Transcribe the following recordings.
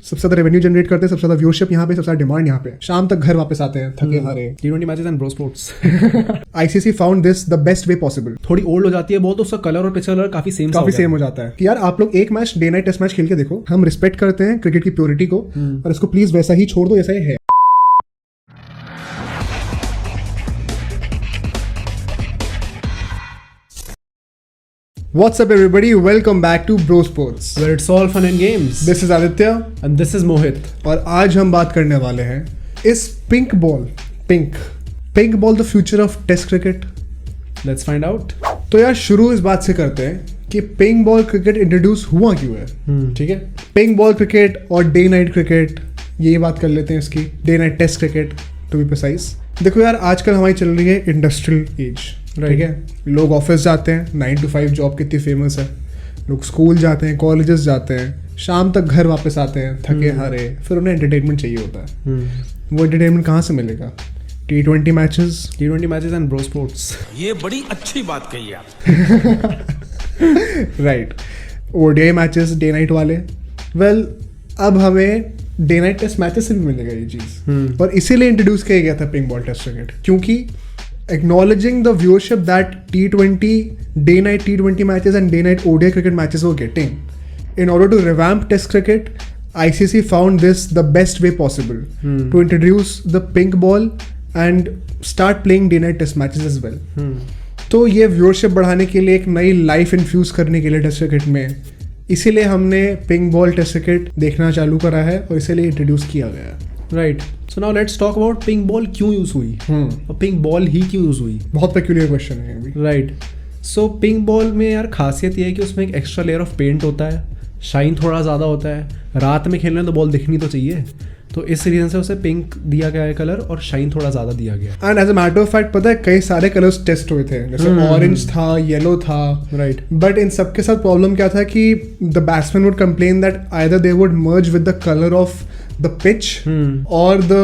सबसे ज्यादा revenue generate करते हैं, सबसे ज्यादा व्यूअरशिप यहाँ पे, सबसे ज्यादा डिमांड यहाँ पे। शाम तक घर वापस आते हैं थके हारे। T20 matches and bro sports. ICC found this the best way possible. थोड़ी ओल्ड हो जाती है बहुत, तो उसका कलर और पिच कलर काफी सेम हो जाता है कि यार आप लोग एक match day night test match खेल के देखो। हम रिस्पेक्ट करते हैं क्रिकेट की प्योरिटी को, और इसको प्लीज वैसा ही छोड़ दो जैसा ये है। What's up everybody, welcome back to Bro Sports, where it's all fun and games. This is Aditya and this is Mohit. और आज हम बात करने वाले हैं इस pink ball the future of test cricket. Let's find out. तो यार शुरू इस बात से करते हैं कि पिंक बॉल क्रिकेट इंट्रोड्यूस हुआ क्यों है। ठीक है, पिंक बॉल क्रिकेट और डे नाइट क्रिकेट, ये बात कर लेते हैं इसकी। Day night test cricket to be precise. देखो यार, आजकल हमारी चल रही है इंडस्ट्रियल एज, ठीक है। लोग ऑफिस जाते हैं, 9 to 5 जॉब कितनी फेमस है। लोग स्कूल जाते हैं, कॉलेजेस जाते हैं, शाम तक घर वापस आते हैं थके हारे, फिर उन्हें एंटरटेनमेंट चाहिए होता है। वो एंटरटेनमेंट कहाँ से मिलेगा? T20 matches and bro sports. ये बड़ी अच्छी बात कही आप। Right, ODI matches day night वाले। वेल, अब हमें डे नाइट टेस्ट मैचेस से भी मिलेगा ये चीज़, और इसीलिए इंट्रोड्यूस किया गया था पिंक बॉल टेस्ट क्रिकेट, क्योंकि acknowledging the viewership that day night T20 matches and day night ODI cricket matches were getting. In order to revamp Test cricket, ICC found this the best way possible to introduce the pink ball and start playing day night Test matches as well. तो ये viewership बढ़ाने के लिए, एक नई life infuse करने के लिए Test cricket में, इसीलिए हमने पिंक बॉल टेस्ट क्रिकेट देखना चालू करा है और इसीलिए इंट्रोड्यूस किया गया है। Right, so now let's talk about pink ball क्यों यूज हुई और पिंक बॉल ही क्यों यूज हुई। बहुत पेक्यूलियर क्वेश्चन है अभी। राइट, सो पिंक बॉल में यार खासियत ये है कि उसमें एक एक्स्ट्रा लेयर ऑफ पेंट होता है, शाइन थोड़ा ज़्यादा होता है। रात में खेलने तो बॉल दिखनी तो चाहिए, तो इस रीजन से उसे पिंक दिया गया है कलर, और शाइन थोड़ा ज़्यादा दिया गया। And as a matter of fact, पता है कई सारे कलर्स टेस्ट हुए थे, जैसे ऑरेंज था, येलो था। राइट, बट इन सबके साथ प्रॉब्लम क्या था कि the batsman would complain that either they would merge with the colour of the pitch और द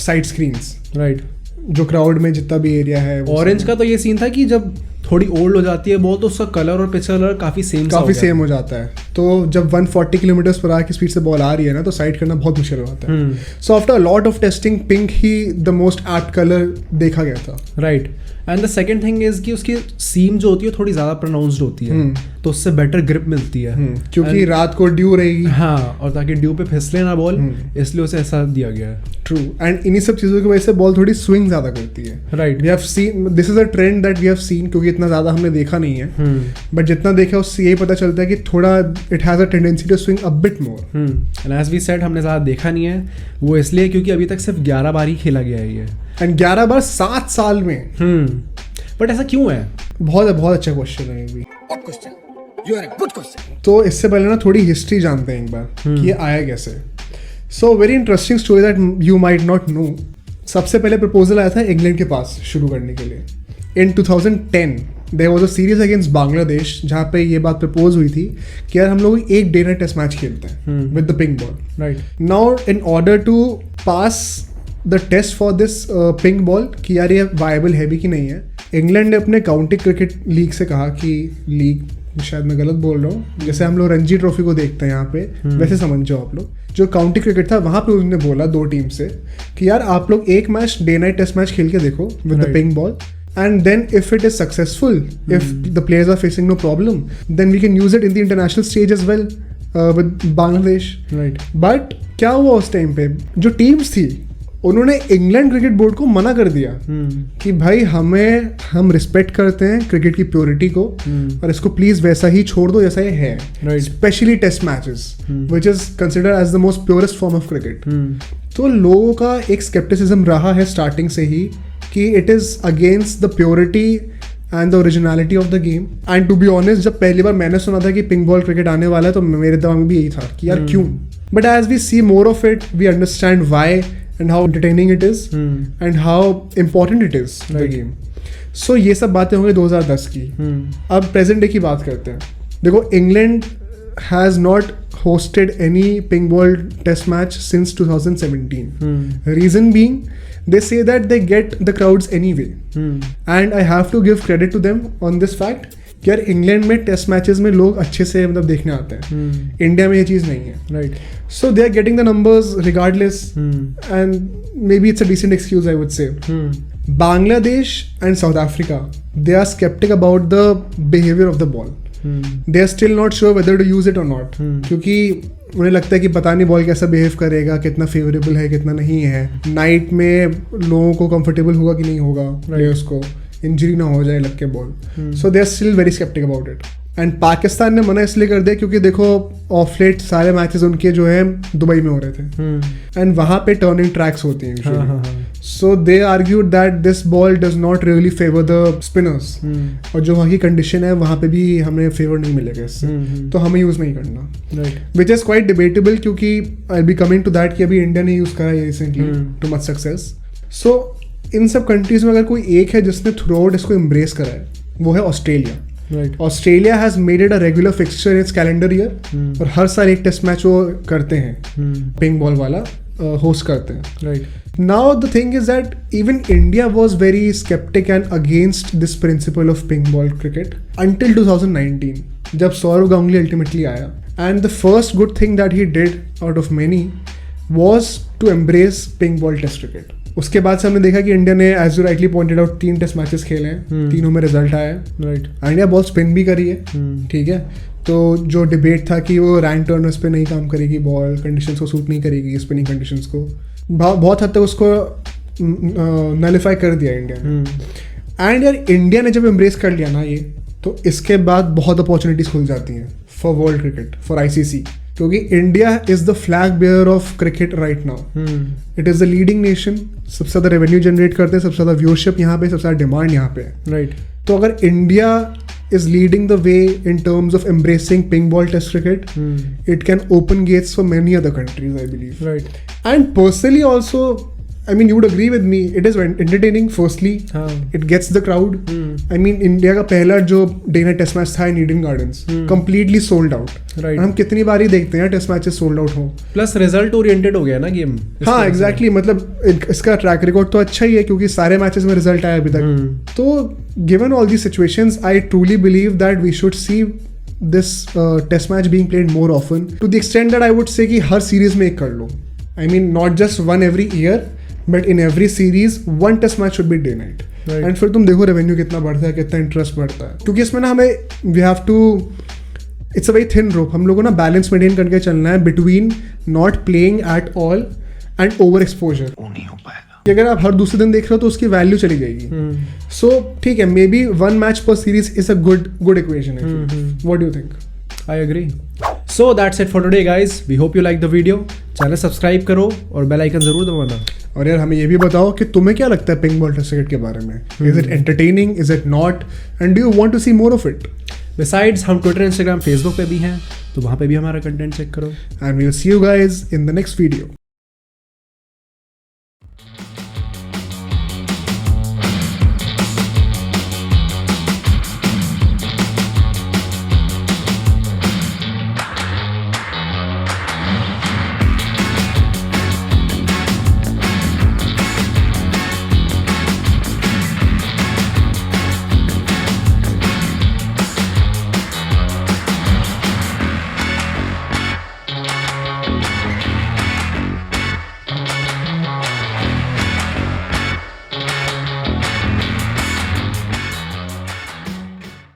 साइड स्क्रीन्स। राइट, जो क्राउड में जितना भी एरिया है। ऑरेंज का तो ये सीन था कि जब थोड़ी ओल्ड हो जाती है बॉल, तो उसका कलर और पिच कलर काफी सेम हो जाता है। तो जब 140 किलोमीटर पर आवर की स्पीड से बॉल आ रही है ना, तो साइड करना बहुत मुश्किल हो जाता है। So after a lot of testing, pink he the most apt colour देखा गया था। Right, and the second thing is कि उसकी सीम जो होती है थोड़ी ज्यादा प्रोनाउंस्ड होती है, तो उससे बेटर ग्रिप मिलती है, क्योंकि रात को ड्यू रहेगी। हाँ, और ताकि ड्यू पे फिसले ना बॉल, इसलिए उसे ऐसा दिया गया है। ट्रू, एंड इन्हीं सब चीज़ों की वजह से बॉल थोड़ी स्विंग ज़्यादा करती है। Right, we have seen this is a trend that we have seen, क्योंकि इतना ज़्यादा हमने देखा नहीं है, बट जितना देखा उससे यही पता चलता है कि थोड़ा it has a tendency to swing a bit more. And as we said, हमने ज़्यादा देखा नहीं है, वो इसलिए क्योंकि अभी तक सिर्फ 11 बार ही खेला गया है ये, एंड 11 बार 7 साल में। बट ऐसा क्यों है? बहुत अच्छा क्वेश्चन है ये भी। तो इससे पहले ना थोड़ी हिस्ट्री जानते हैं एक बार कि ये आया कैसे। So very interesting story that you might not know. सबसे पहले प्रपोजल आया था इंग्लैंड के पास शुरू करने के लिए। In 2010 there was a series against Bangladesh, जहाँ पे ये बात प्रपोज हुई थी कि यार हम लोग एक डे नाइट टेस्ट मैच खेलते हैं with the pink ball. Right, now in order to pass the test for this pink ball कि यार ये वायबल है भी कि नहीं है, इंग्लैंड ने अपने काउंटी क्रिकेट लीग से कहा कि लीग, शायद मैं गलत बोल रहा हूँ, जैसे हम लोग रणजी ट्रॉफी को देखते हैं यहाँ पे, वैसे समझ जाओ आप लोग। जो काउंटी क्रिकेट था वहाँ पे उन्होंने बोला 2 टीम से कि यार आप लोग एक match day night test match खेल के देखो with the pink ball, and then if it is successful, if the players are facing no problem, then we can use it in the international stage as well with Bangladesh. Right. But क्या हुआ उस time पे, जो teams थी उन्होंने England cricket board को मना कर दिया कि भाई हम रिस्पेक्ट करते हैं क्रिकेट की प्योरिटी को, और इसको प्लीज वैसा ही छोड़ दो जैसा ये है, specially test matches which is considered as the most purest form of cricket. तो लोगों का एक स्केप्टिसिज्म रहा है स्टार्टिंग से ही कि it is against the purity and the originality of the game. And to be honest, जब पहली बार मैंने सुना था कि पिंक बॉल क्रिकेट आने वाला है, तो मेरे दिमाग में भी यही था कि यार क्यों। But as we see more of it, we understand why and how entertaining it is and how important it is the game. So ये सब बातें होंगी 2010 की। अब प्रेजेंट डे की बात करते हैं। देखो, England has not hosted any pink ball test match since 2017. Reason being, they say that they get the crowds anyway. And I have to give credit to them on this fact कि यार England में test matches में लोग अच्छे से मतलब देखने आते हैं, इंडिया में ये चीज़ नहीं है, right. so they are getting the numbers regardless, and maybe it's a decent excuse, I would say. Bangladesh and South Africa, they are skeptic about the behavior of the ball. They are still not sure whether to use it or not, क्योंकि उन्हें लगता है कि पता नहीं ball कैसा behave करेगा, कितना फेवरेबल है कितना नहीं है, नाइट में लोगों को कंफर्टेबल होगा कि नहीं होगा, प्लेयर्स को इंजरी ना हो जाए लग के ball. So they are still very sceptic about it. And Pakistan ने मना इसलिए कर दिया क्योंकि देखो ऑफ लेट सारे मैचेस उनके जो है दुबई में हो रहे थे, एंड वहाँ पे टर्निंग ट्रैक्स होती हैं. So they argued that this ball does not really favour the spinners, और जो वहाँ की कंडीशन है वहाँ पे भी हमें फेवर नहीं मिलेगा इससे, तो हमें यूज़ नहीं करना, विच इज़ क्वाइट डिबेटेबल, क्योंकि आई बी कमिंग टू दैट कि अभी इंडिया ने यूज़ करा है रिसेंटली टू मच सक्सेस. सो इन सब कंट्रीज में अगर कोई एक है जिसने थ्रू आउट इसको एम्ब्रेस करा है, वो है Australia. Australia has made it a regular fixture it's calendar year, और हर साल एक टेस्ट मैच वो करते हैं, पिंक बॉल वाला होस्ट करते हैं. Right. Now the thing is that even India was very sceptic and against this principle of pink ball cricket until 2019, जब सौरव गांगुली अल्टीमेटली आया. And the first good thing that he did out of many was to embrace pink ball test cricket. उसके बाद से हमने देखा कि India ने as you rightly pointed out 3 test matches खेले हैं, तीनों में रिजल्ट आया है. राइट. इंडिया बॉल स्पिन भी करी है, ठीक है. तो जो डिबेट था कि वो रैन टर्नर्स पे नहीं काम करेगी, बॉल कंडीशंस को सूट नहीं करेगी, स्पिनिंग कंडीशंस को, बहुत हद तक उसको नलिफाई कर दिया इंडिया ने. एंड यार इंडिया ने जब एम्ब्रेस कर लिया ना ये, तो इसके बाद बहुत अपॉर्चुनिटीज खुल जाती हैं for world cricket, for ICC, क्योंकि India is the flag bear of cricket right now. It is the leading nation, सबसे ज़्यादा रेवेन्यू जनरेट करते हैं, सबसे ज़्यादा व्यूअरशिप यहाँ पे, सबसे ज़्यादा डिमांड यहाँ पे है. राइट. तो अगर India is leading the way in terms of embracing pink ball test cricket, it can open gates for many other countries, I believe. Right. And personally also, I mean, you would agree with me, it is entertaining firstly, it gets the crowd. I mean, India का पहला जो day night test match था in Eden Gardens, completely sold out. Right. हम कितनी बार ही देखते हैं test matches sold out हो. Plus result oriented हो गया ना गेम. हाँ एग्जैक्टली, मतलब इसका ट्रैक रिकॉर्ड तो अच्छा ही है क्योंकि सारे मैचेस में रिजल्ट आया अभी तक. तो given all the situations, I truly believe that we should see this test match being played more often, to the extent that I would say कि हर सीरीज में एक कर लो. I mean not just one every year, but in every series one test match should be day night. And फिर तुम देखो revenue कितना बढ़ता है, कितना इंटरेस्ट बढ़ता है, क्योंकि इसमें ना हमें we have to, it's a very thin rope. हम लोगों को ना बैलेंस मेंटेन करके चलना है between not playing at all and over exposure. वो नहीं हो पाएगा कि अगर आप हर दूसरे दिन देख रहे हो तो उसकी वैल्यू चली जाएगी. सो ठीक है, मे बी 1 मैच पर series is a good equation. What do you think? I agree. So that's it for today guys. We hope you like the video. Channel subscribe करो और बेल आइकन जरूर दबाना. और यार हमें ये भी बताओ कि तुम्हें क्या लगता है पिंक बॉल टेस्ट क्रिकेट के बारे में. Is it entertaining, is it not, and do you want to see more of it? Besides, हम ट्विटर, इंस्टाग्राम, फेसबुक पे भी हैं, तो वहाँ पे भी हमारा कंटेंट चेक करो. And we will see you guys in the next video.